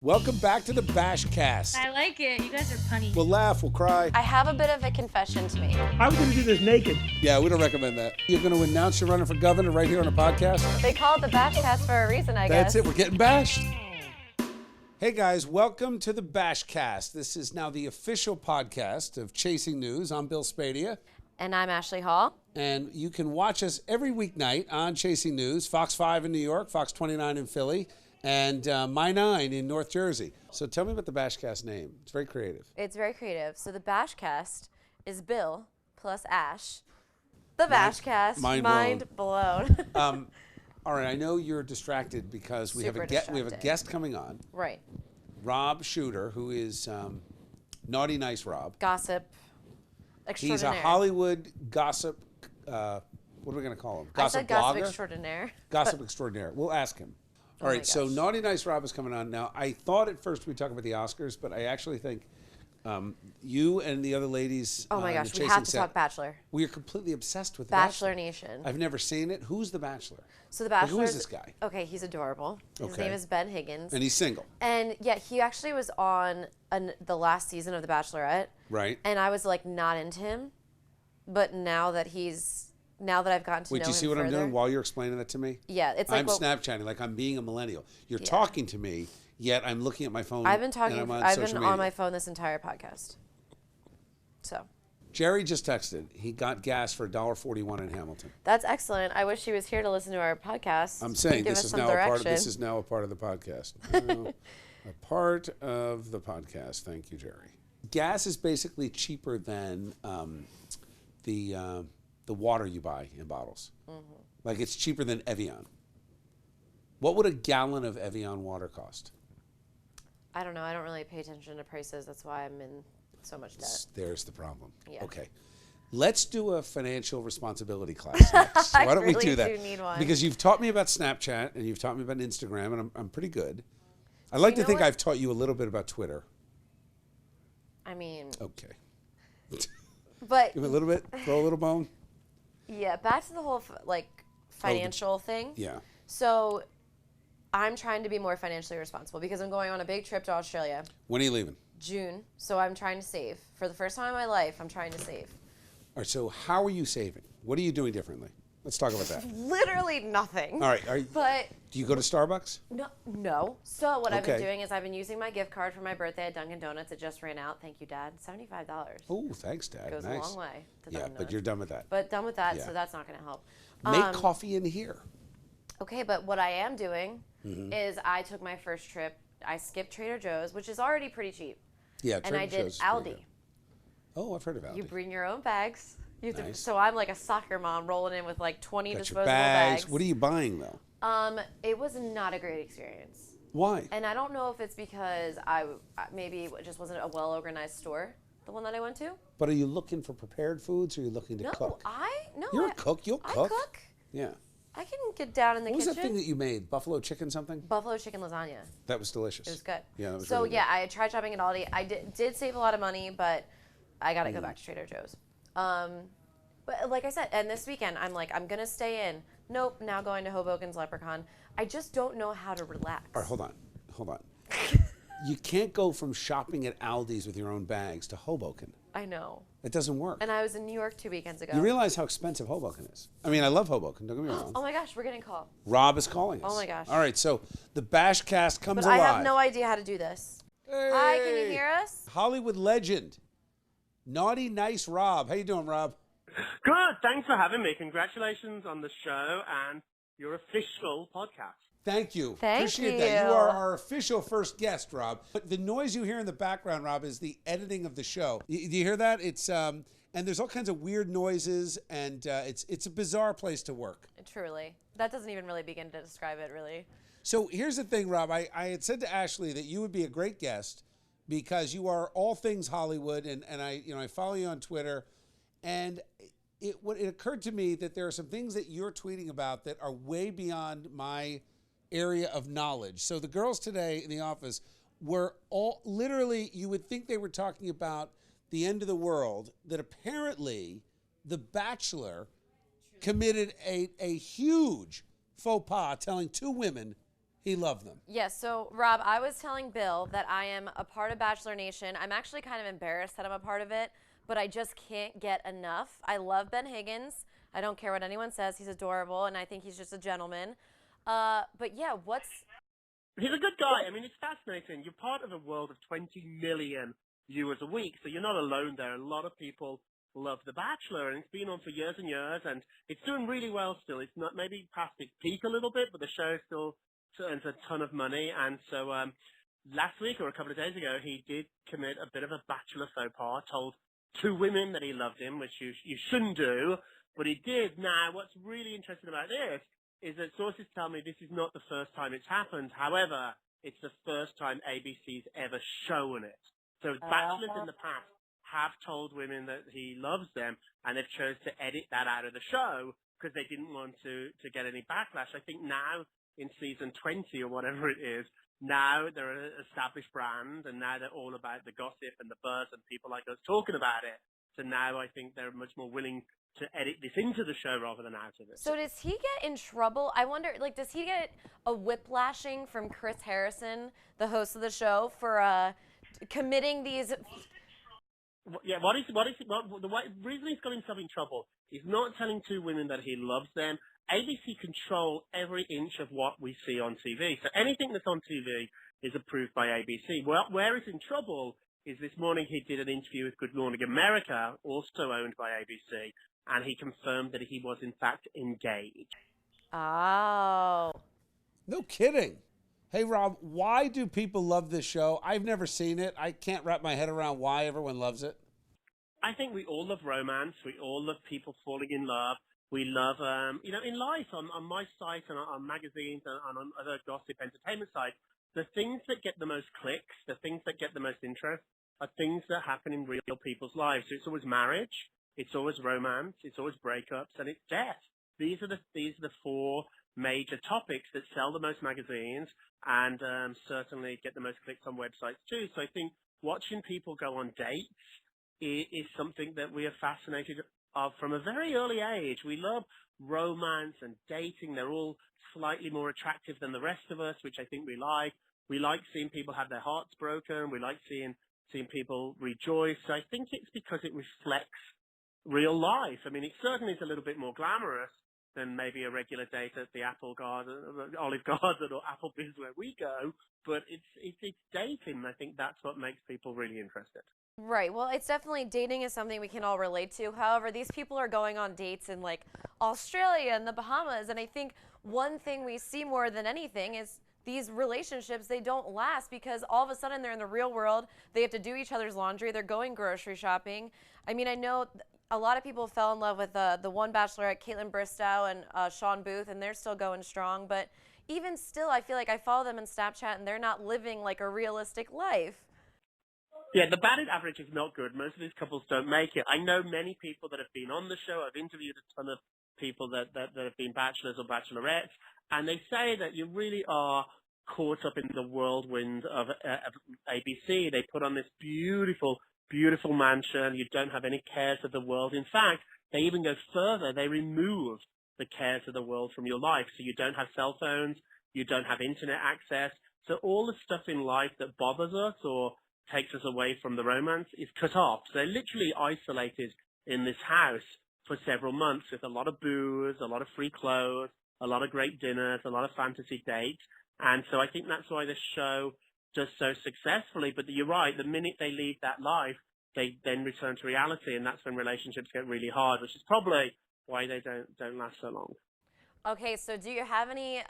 Welcome back to the Bashcast. I like it. You guys are punny. We'll laugh, we'll cry. I have a bit of a confession to make. I was going to do this naked. Yeah, we don't recommend that. You're going to announce you're running for governor right here on a podcast? They call it the Bashcast for a reason, I guess. That's it. We're getting bashed. Hey, guys. Welcome to the Bashcast. This is now the official podcast of Chasing News. I'm Bill Spadea. And I'm Ashley Hall. And you can watch us every weeknight on Chasing News, Fox 5 in New York, Fox 29 in Philly, and My 9 in North Jersey. So tell me about the Bashcast name. It's very creative. It's very creative. So the Bashcast is Bill plus Ash. The Bashcast. Mind blown. All right, I know you're distracted because we have a guest coming on. Right. Rob Shooter, who is Naughty Nice Rob. Gossip extraordinaire. He's a Hollywood gossip, what are we going to call him? Gossip I said gossip blogger? extraordinaire. Gossip extraordinaire. We'll ask him. All right, so Naughty Nice Rob is coming on. Now, I thought at first we'd talk about the Oscars, but I actually think you and the other ladies Oh my gosh, the we Chasing have to set, talk Bachelor. we are completely obsessed with The Bachelor Nation. I've never seen it. Who's The Bachelor? So the Bachelor. Who is this guy? Okay, he's adorable. His Okay. name is Ben Higgins. And he's single. And yeah, he actually was on the last season of The Bachelorette. Right. And I was like not into him, but now that I've gotten to know him Wait, do you see what I'm doing while you're explaining that to me? Yeah, it's like I'm Snapchatting, like I'm being a millennial. You're talking to me, yet I'm looking at my phone. I've been talking. And I've been social on media. my phone this entire podcast. So. Jerry just texted. He got gas for $1.41 in Hamilton. That's excellent. I wish he was here to listen to our podcast. I'm saying give this us is some now direction. this is now a part of the podcast. A part of the podcast. Thank you, Jerry. Gas is basically cheaper than the water you buy in bottles. Mm-hmm. Like it's cheaper than Evian. What would a gallon of Evian water cost? I don't know. I don't really pay attention to prices. That's why I'm in so much debt. There's the problem. Yeah. Okay. Let's do a financial responsibility class next. Why don't we do that? I really do need one. Because you've taught me about Snapchat and you've taught me about Instagram, and I'm pretty good. I'd like to think I've taught you a little bit about Twitter. I mean. Okay. But. Give me a little bit. Throw a little bone. Yeah. Back to the whole financial thing. Yeah. So, I'm trying to be more financially responsible because I'm going on a big trip to Australia. When are you leaving? June. So I'm trying to save. For the first time in my life, I'm trying to save. All right, so how are you saving? What are you doing differently? Let's talk about that. Literally nothing. All right. But Do you go to Starbucks? no. So what I've been Okay. doing is I've been using my gift card for my birthday at Dunkin' Donuts. It just ran out. Thank you, Dad. $75. Oh, thanks, Dad. Goes Nice. a long way to Yeah, Dunkin' but Donuts. you're done with that. But done with that, Yeah. so that's not going to help. Make coffee in here. Okay, but what I am doing Mm-hmm. is I took my first trip. I skipped Trader Joe's, which is already pretty cheap. Yeah, And Trader I did Joe's is pretty Aldi. good. Oh, I've heard of Aldi. You bring your own bags. You have to, Nice. so I'm like a soccer mom rolling in with like 20 Got disposable your bags. bags. What are you buying, though? It was not a great experience. Why? And I don't know if it's because maybe it just wasn't a well-organized store, the one that I went to. But are you looking for prepared foods or are you looking to cook? You're a cook. You'll cook. I cook. Yeah. I can get down in the What was kitchen. that thing that you made? Buffalo chicken something? Buffalo chicken lasagna. That was delicious. It was good. Yeah, that was So really yeah, I tried shopping at Aldi. I did save a lot of money, but I got to go back to Trader Joe's. But like I said, and this weekend, I'm going to stay in. Nope, now going to Hoboken's Leprechaun. I just don't know how to relax. All right, hold on. You can't go from shopping at Aldi's with your own bags to Hoboken. I know. It doesn't work. And I was in New York 2 weekends ago. You realize how expensive Hoboken is. I mean, I love Hoboken, don't get me wrong. Oh my gosh, we're getting a call. Rob is calling us. Oh my gosh. All right, so the Bashcast comes But alive. I have no idea how to do this. Hi, can you Hey. hear us? Hollywood legend, Naughty Nice Rob. How you doing, Rob? Good. Thanks for having me. Congratulations on the show and your official podcast. Thank you. Thank Appreciate that. you. You are our official first guest, Rob. But the noise you hear in the background, Rob, is the editing of the show. Do you hear that? It's and there's all kinds of weird noises, and it's a bizarre place to work. Truly. That doesn't even really begin to describe it, really. So here's the thing, Rob. I had said to Ashley that you would be a great guest because you are all things Hollywood, and I follow you on Twitter, and it occurred to me that there are some things that you're tweeting about that are way beyond my area of knowledge. So the girls today in the office were all literally, you would think they were talking about the end of the world, that apparently The Bachelor committed a huge faux pas telling two women He loved them. Yes, so Rob, I was telling Bill that I am a part of Bachelor Nation. I'm actually kind of embarrassed that I'm a part of it, but I just can't get enough. I love Ben Higgins. I don't care what anyone says. He's adorable, and I think he's just a gentleman. But yeah, He's a good guy. I mean, it's fascinating. You're part of a world of 20 million viewers a week, so you're not alone there. A lot of people love The Bachelor, and it's been on for years and years, and it's doing really well still. It's not maybe past its peak a little bit, but the show still earns a ton of money. And so last week or a couple of days ago, he did commit a bit of a Bachelor faux pas, told two women that he loved him, which you shouldn't do, but he did. Now, what's really interesting about this is that sources tell me this is not the first time it's happened. However, it's the first time ABC's ever shown it. So bachelors in the past have told women that he loves them, and they've chose to edit that out of the show because they didn't want to get any backlash. I think now in season 20 or whatever it is, now they're an established brand, and now they're all about the gossip and the buzz and people like us talking about it. So now I think they're much more willing to edit this into the show rather than out of it. So does he get in trouble? I wonder, like, does he get a whiplashing from Chris Harrison, the host of the show, for committing these? Yeah, the reason he's got himself in trouble is not telling two women that he loves them. ABC control every inch of what we see on TV. So anything that's on TV is approved by ABC. Well, where he's in trouble is this morning he did an interview with Good Morning America, also owned by ABC, and he confirmed that he was in fact engaged. Oh. No kidding. Hey, Rob, why do people love this show? I've never seen it. I can't wrap my head around why everyone loves it. I think we all love romance. We all love people falling in love. We love, in life, on my site and on magazines and on other gossip entertainment sites, the things that get the most clicks, the things that get the most interest are things that happen in real people's lives. So it's always marriage, it's always romance, it's always breakups, and it's death. These are the four major topics that sell the most magazines and certainly get the most clicks on websites too. So I think watching people go on dates is something that we are fascinated of from a very early age. We love romance and dating. They're all slightly more attractive than the rest of us, which I think we like. We like seeing people have their hearts broken. We like seeing people rejoice. So I think it's because it reflects real life. I mean, it certainly is a little bit more glamorous than maybe a regular date at the Olive Garden or Applebee's where we go, but it's dating. I think that's what makes people really interested. Right. Well, it's definitely, dating is something we can all relate to. However, these people are going on dates in like Australia and the Bahamas, and I think one thing we see more than anything is these relationships, they don't last because all of a sudden they're in the real world. They have to do each other's laundry. They're going grocery shopping. I mean, I know a lot of people fell in love with the one Bachelorette, Caitlin Bristow and Sean Booth, and they're still going strong. But even still, I feel like I follow them on Snapchat, and they're not living like a realistic life. Yeah, the batting average is not good. Most of these couples don't make it. I know many people that have been on the show. I've interviewed a ton of people that have been bachelors or bachelorettes, and they say that you really are caught up in the whirlwind of ABC. They put on this beautiful, beautiful mansion. You don't have any cares of the world. In fact, they even go further. They remove the cares of the world from your life. So you don't have cell phones. You don't have internet access. So all the stuff in life that bothers us or takes us away from the romance is cut off. So they're literally isolated in this house for several months with a lot of booze, a lot of free clothes, a lot of great dinners, a lot of fantasy dates. And so I think that's why this show does so successfully. But you're right, the minute they leave that life, they then return to reality, and that's when relationships get really hard, which is probably why they don't last so long. Okay, so do you have any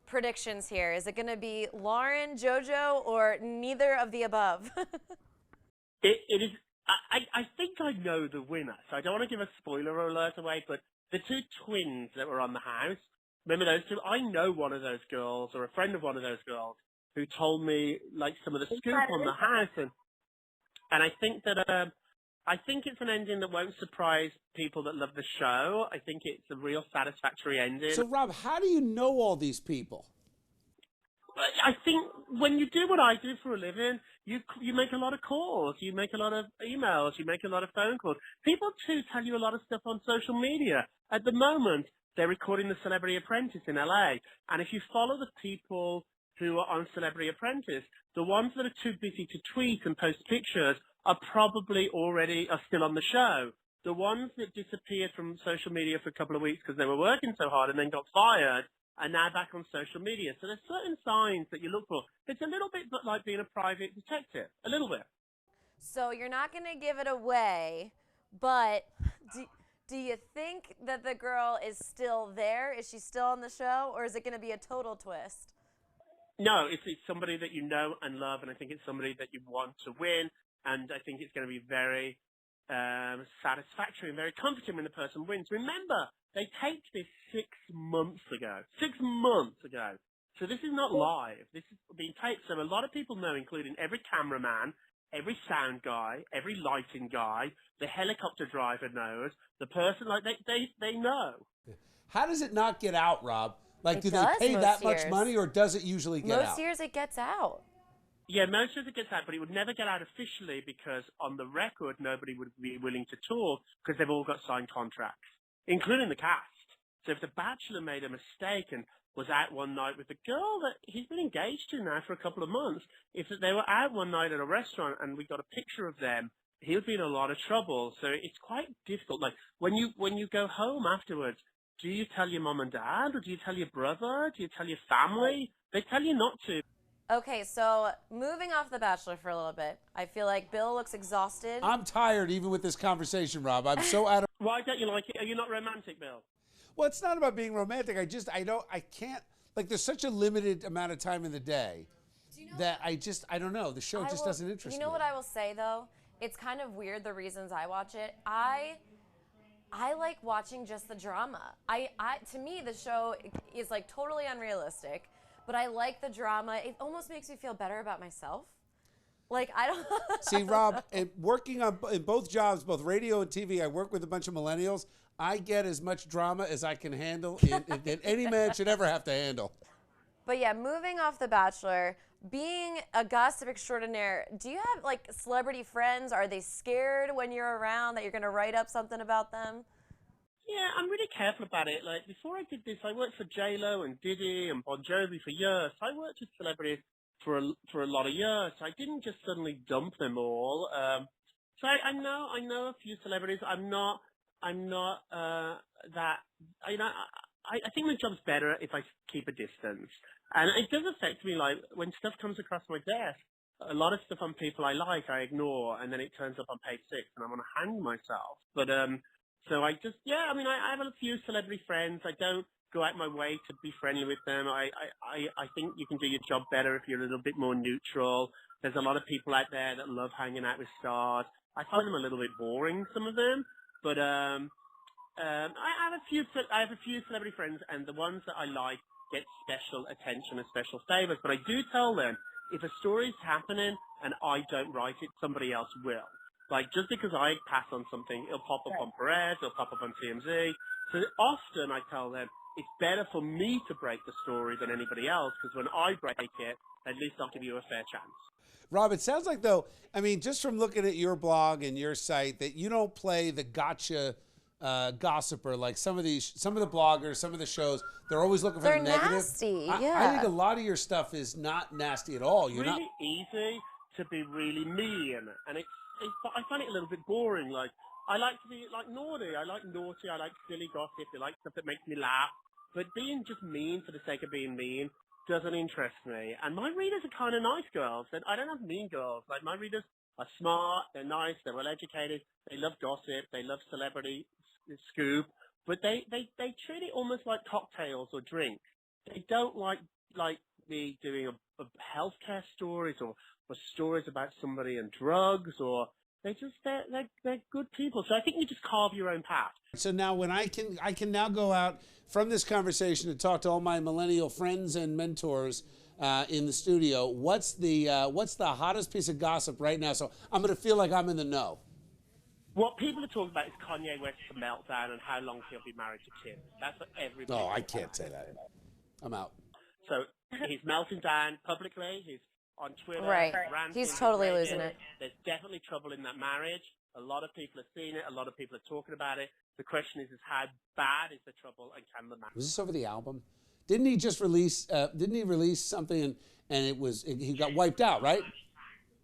predictions here? Is it going to be Lauren, JoJo, or neither of the above? It is. I think I know the winner, so I don't want to give a spoiler alert away, but the two twins that were on the house, remember those two? I know one of those girls, or a friend of one of those girls, who told me like some of the scoop on the house, and I think that I think it's an ending that won't surprise people that love the show. I think it's a real satisfactory ending. So, Rob, how do you know all these people? I think when you do what I do for a living, you make a lot of calls, you make a lot of emails, you make a lot of phone calls. People, too, tell you a lot of stuff on social media. At the moment, they're recording The Celebrity Apprentice in LA. And if you follow the people who are on Celebrity Apprentice, the ones that are too busy to tweet and post pictures are still on the show. The ones that disappeared from social media for a couple of weeks because they were working so hard and then got fired are now back on social media. So there's certain signs that you look for. It's a little bit like being a private detective, a little bit. So you're not going to give it away, but do you think that the girl is still there? Is she still on the show, or is it going to be a total twist? No, it's somebody that you know and love, and I think it's somebody that you want to win, and I think it's going to be very satisfactory and very comforting when the person wins. Remember, they taped this 6 months ago. 6 months ago. So this is not live. This is being taped. So a lot of people know, including every cameraman, every sound guy, every lighting guy, the helicopter driver knows, the person, like, they know. How does it not get out, Rob? Like, It do they does pay most that much years. money, or does it usually get out? Most years it gets out. Yeah, most of it gets out, but it would never get out officially because on the record, nobody would be willing to talk because they've all got signed contracts, including the cast. So if the Bachelor made a mistake and was out one night with a girl that he's been engaged to now for a couple of months, if they were out one night at a restaurant and we got a picture of them, he would be in a lot of trouble. So it's quite difficult. Like when you go home afterwards, do you tell your mom and dad, or do you tell your brother? Do you tell your family? They tell you not to. Okay, so moving off The Bachelor for a little bit, I feel like Bill looks exhausted. I'm tired even with this conversation, Rob. I'm so out of... Why don't you like it? Are you not romantic, Bill? Well, it's not about being romantic. I can't, like, there's such a limited amount of time in the day that I don't know. The show just doesn't interest me. You know what I will say, though? It's kind of weird the reasons I watch it. I like watching just the drama. To me, the show is like totally unrealistic, but I like the drama. It almost makes me feel better about myself. Like, I don't... See, Rob, working in both jobs, both radio and TV, I work with a bunch of millennials. I get as much drama as I can handle that any man should ever have to handle. But yeah, moving off The Bachelor, being a gossip extraordinaire, do you have like celebrity friends? Are they scared when you're around that you're going to write up something about them? Yeah, I'm really careful about it. Like, before I did this, I worked for J-Lo and Diddy and Bon Jovi for years. So I worked with celebrities for a lot of years. So I didn't just suddenly dump them all. So I know a few celebrities. I'm not that, you know, I think my job's better if I keep a distance. And it does affect me, like, when stuff comes across my desk, a lot of stuff on people I like, I ignore, and then it turns up on page 6, and I'm going to hang myself. But, so I just, yeah, I mean, I have a few celebrity friends. I don't go out my way to be friendly with them. I think you can do your job better if you're a little bit more neutral. There's a lot of people out there that love hanging out with stars. I find them a little bit boring, some of them. But I have a few celebrity friends, and the ones that I like get special attention and special favors. But I do tell them, if a story's happening and I don't write it, somebody else will. Like, just because I pass on something, it'll pop up on Perez, it'll pop up on TMZ. So often I tell them, it's better for me to break the story than anybody else, because when I break it, at least I'll give you a fair chance. Rob, it sounds like, though, I mean, just from looking at your blog and your site, that you don't play the gotcha gossiper like some of the bloggers, some of the shows. They're always looking for the negative. They're nasty, yeah. I think a lot of your stuff is not nasty at all. You're really easy to be really mean, and I find it a little bit boring. Like, I like to be like naughty. I like silly gossip. I like stuff that makes me laugh. But being just mean for the sake of being mean doesn't interest me. And my readers are kind of nice girls. I don't have mean girls. Like, my readers are smart. They're nice. They're well educated. They love gossip. They love celebrity scoop. But they treat it almost like cocktails or drinks. They don't like me doing a healthcare stories or stories about somebody and drugs, or they're good people. So I think you just carve your own path. So now when I can now go out from this conversation and talk to all my millennial friends and mentors in the studio. What's the hottest piece of gossip right now? So I'm going to feel like I'm in the know. What people are talking about is Kanye West's meltdown and how long he'll be married to Kim. That's what everybody. No, I can't say that. I'm out. So he's melting down publicly. He's on Twitter. Right. Ranting, He's totally raging. losing it. There's definitely trouble in that marriage. A lot of people have seen it. A lot of people are talking about it. The question is how bad is the trouble, and can the man? Was this over the album? Didn't he just release? Didn't he release something and he got wiped out? Right?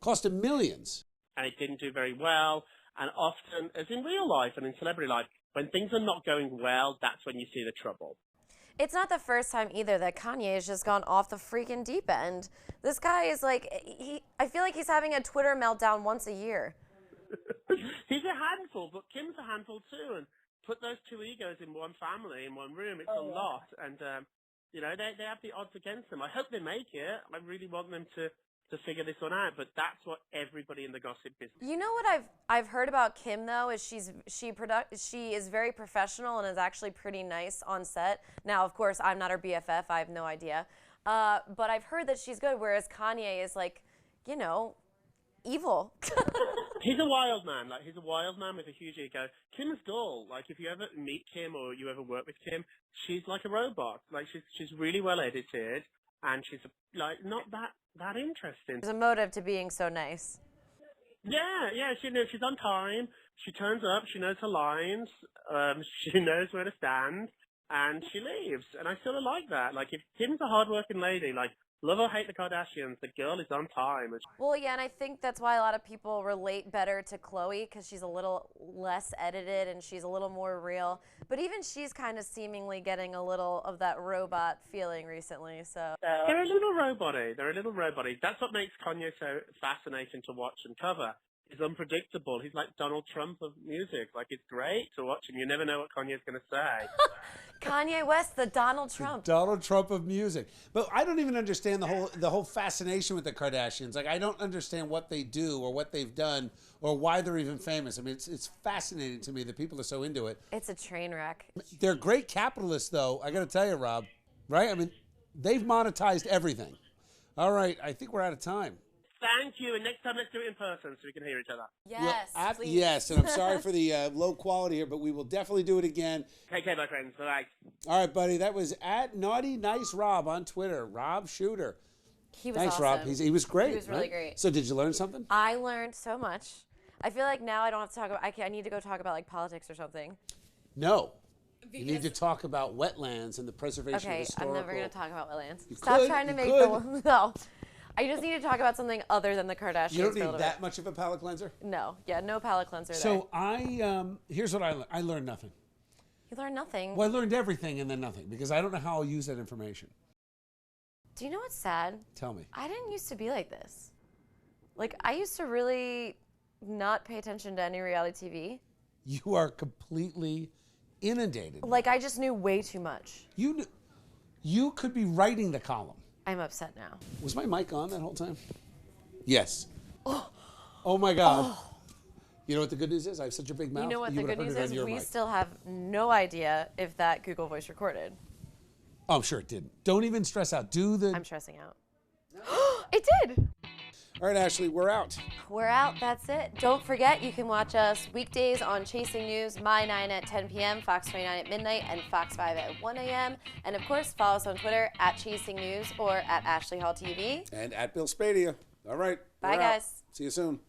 Cost him millions. And it didn't do very well. And often, as in real life and in celebrity life, when things are not going well, that's when you see the trouble. It's not the first time either that Kanye has just gone off the freaking deep end. This guy is like, I feel like he's having a Twitter meltdown once a year. He's a handful, but Kim's a handful too. And put those two egos in one family, in one room, it's a lot. And, you know, they have the odds against them. I hope they make it. I really want them to figure this one out, but that's what everybody in the gossip business. You know what I've heard about Kim though is she is very professional and is actually pretty nice on set. Now, of course, I'm not her BFF. I have no idea, but I've heard that she's good. Whereas Kanye is like, you know, evil. He's a wild man. Like, he's a wild man with a huge ego. Kim's dull. Like, if you ever meet Kim or you ever work with Kim, she's like a robot. Like, she's really well edited. And she's like not that interesting. There's a motive to being so nice. Yeah. She's on time. She turns up. She knows her lines. She knows where to stand, and she leaves. And I sort of like that. Like, if Kim's a hardworking lady, like, love or hate the Kardashians, the girl is on time. Well, yeah, and I think that's why a lot of people relate better to Khloe, because she's a little less edited and she's a little more real. But even she's kind of seemingly getting a little of that robot feeling recently. So they're a little robot-y. That's what makes Kanye so fascinating to watch and cover. He's unpredictable. He's like Donald Trump of music. Like, it's great to watch him. You never know what Kanye's going to say. Kanye West, the Donald Trump. The Donald Trump of music. But I don't even understand the whole fascination with the Kardashians. Like, I don't understand what they do or what they've done or why they're even famous. I mean, it's fascinating to me that people are so into it. It's a train wreck. They're great capitalists, though. I got to tell you, Rob. Right? I mean, they've monetized everything. All right. I think we're out of time. Thank you, and next time let's do it in person so we can hear each other. Yes, please. Yes, and I'm sorry for the low quality here, but we will definitely do it again. Take care, my friends. Bye. All right, buddy. That was at Naughty Nice Rob on Twitter. Rob Shooter. He was Thanks, awesome. Rob. He was great. He was really right? great. So did you learn something? I learned so much. I feel like now I don't have to talk about. I need to go talk about like politics or something. No. You need to talk about wetlands and the preservation of historical. I'm never going to talk about wetlands. You Stop could, trying to you make could. No. I just need to talk about something other than the Kardashians. You don't need that much of a palate cleanser? No. Yeah, no palate cleanser there. So here's what I learned. I learned nothing. You learned nothing. Well, I learned everything and then nothing because I don't know how I'll use that information. Do you know what's sad? Tell me. I didn't used to be like this. Like, I used to really not pay attention to any reality TV. You are completely inundated. Like, I just knew way too much. You could be writing the column. I'm upset now. Was my mic on that whole time? Yes. Oh my God. Oh. You know what the good news is? I have such a big mouth. You know what the good news is? We still have no idea if that Google Voice recorded. Oh, I'm sure it didn't. Don't even stress out. I'm stressing out. It did. All right, Ashley, we're out. We're out. That's it. Don't forget, you can watch us weekdays on Chasing News, My 9 at 10 p.m., Fox 29 at midnight, and Fox 5 at 1 a.m. And, of course, follow us on Twitter at Chasing News or at Ashley Hall TV. And at Bill Spadea. All right. Bye, guys. See you soon.